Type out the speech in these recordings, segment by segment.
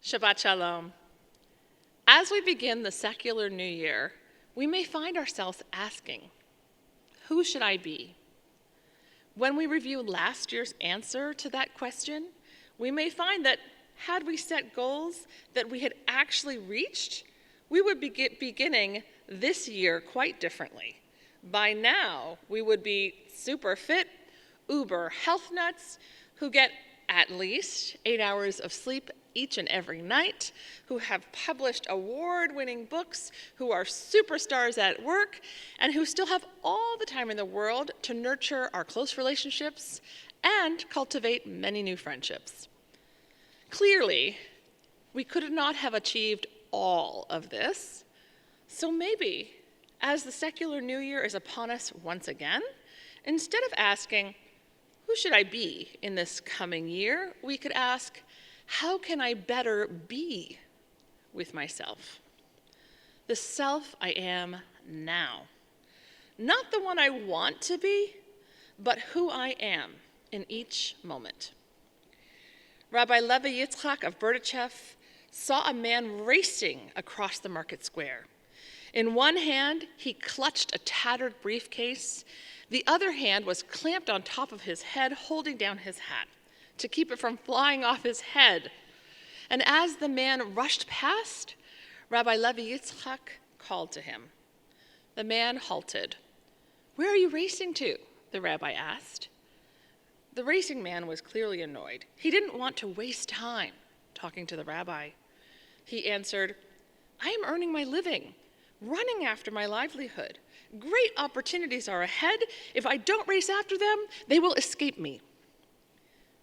Shabbat Shalom. As we begin the secular new year, we may find ourselves asking, who should I be? When we review last year's answer to that question, we may find that had we set goals that we had actually reached, we would be beginning this year quite differently. By now, we would be super fit, uber health nuts, who get at least 8 hours of sleep each and every night, who have published award-winning books, who are superstars at work, and who still have all the time in the world to nurture our close relationships and cultivate many new friendships. Clearly, we could not have achieved all of this, so maybe, as the secular new year is upon us once again, instead of asking, who should I be in this coming year, we could ask, how can I better be with myself? The self I am now. Not the one I want to be, but who I am in each moment. Rabbi Levi Yitzchak of Berdichev saw a man racing across the market square. In one hand, he clutched a tattered briefcase. The other hand was clamped on top of his head, holding down his hat to keep it from flying off his head. And as the man rushed past, Rabbi Levi Yitzchak called to him. The man halted. "Where are you racing to?" the rabbi asked. The racing man was clearly annoyed. He didn't want to waste time talking to the rabbi. He answered, "I am earning my living, running after my livelihood. Great opportunities are ahead. If I don't race after them, they will escape me."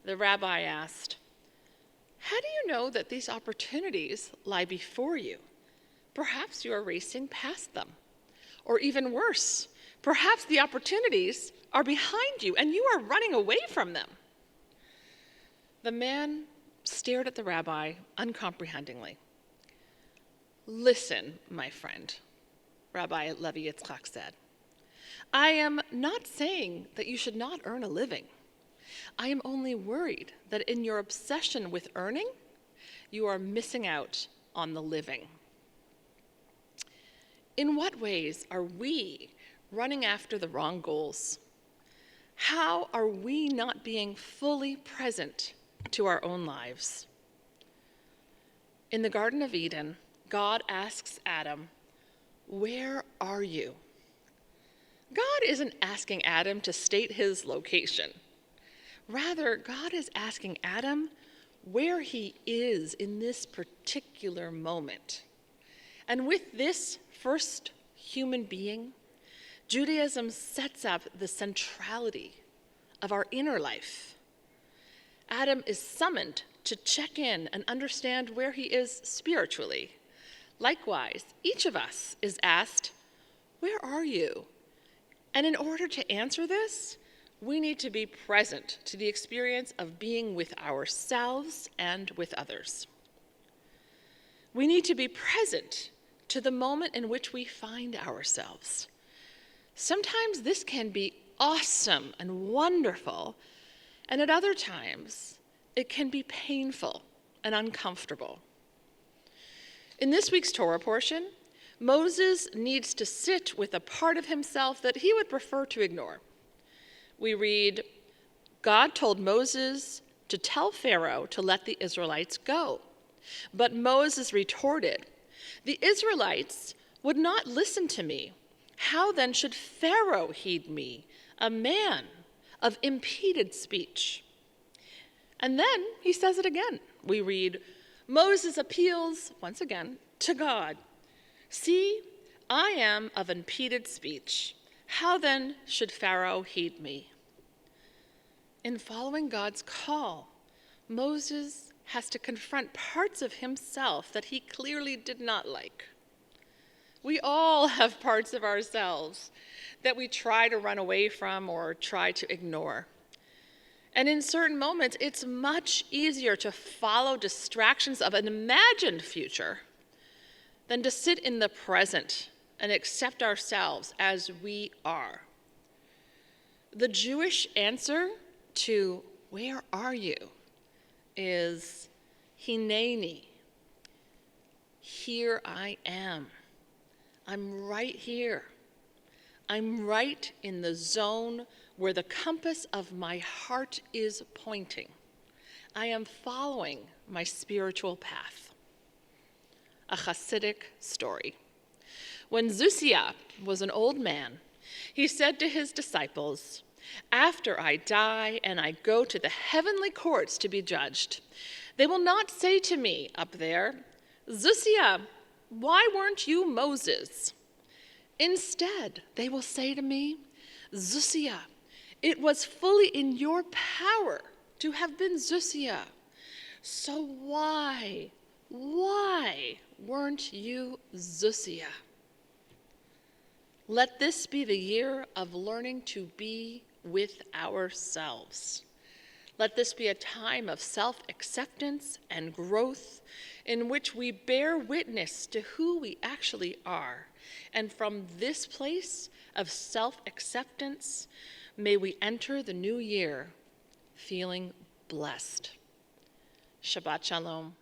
The rabbi asked, "How do you know that these opportunities lie before you? Perhaps you are racing past them. Or even worse, perhaps the opportunities are behind you and you are running away from them." The man stared at the rabbi uncomprehendingly. "Listen, my friend," Rabbi Levi Yitzchak said. "I am not saying that you should not earn a living. I am only worried that in your obsession with earning, you are missing out on the living." In what ways are we running after the wrong goals? How are we not being fully present to our own lives? In the Garden of Eden, God asks Adam, "Where are you?" God isn't asking Adam to state his location. Rather, God is asking Adam where he is in this particular moment. And with this first human being, Judaism sets up the centrality of our inner life. Adam is summoned to check in and understand where he is spiritually. Likewise, each of us is asked, "Where are you?" And in order to answer this, we need to be present to the experience of being with ourselves and with others. We need to be present to the moment in which we find ourselves. Sometimes this can be awesome and wonderful, and at other times, it can be painful and uncomfortable. In this week's Torah portion, Moses needs to sit with a part of himself that he would prefer to ignore. We read, God told Moses to tell Pharaoh to let the Israelites go. But Moses retorted, "The Israelites would not listen to me. How then should Pharaoh heed me, a man of impeded speech?" And then he says it again. We read, Moses appeals, once again, to God. "See, I am of impeded speech. How then should Pharaoh heed me?" In following God's call, Moses has to confront parts of himself that he clearly did not like. We all have parts of ourselves that we try to run away from or try to ignore. And in certain moments, it's much easier to follow distractions of an imagined future than to sit in the present and accept ourselves as we are. The Jewish answer to "where are you?" is Hineni, here I am. I'm right here. I'm right in the zone where the compass of my heart is pointing. I am following my spiritual path. A Hasidic story. When Zusia was an old man, he said to his disciples, "After I die and I go to the heavenly courts to be judged, they will not say to me up there, 'Zusia, why weren't you Moses?' Instead, they will say to me, 'Zusia, it was fully in your power to have been Zusia. So why weren't you Zusia?'" Let this be the year of learning to be with ourselves. Let this be a time of self-acceptance and growth in which we bear witness to who we actually are. And from this place of self-acceptance, may we enter the new year feeling blessed. Shabbat Shalom.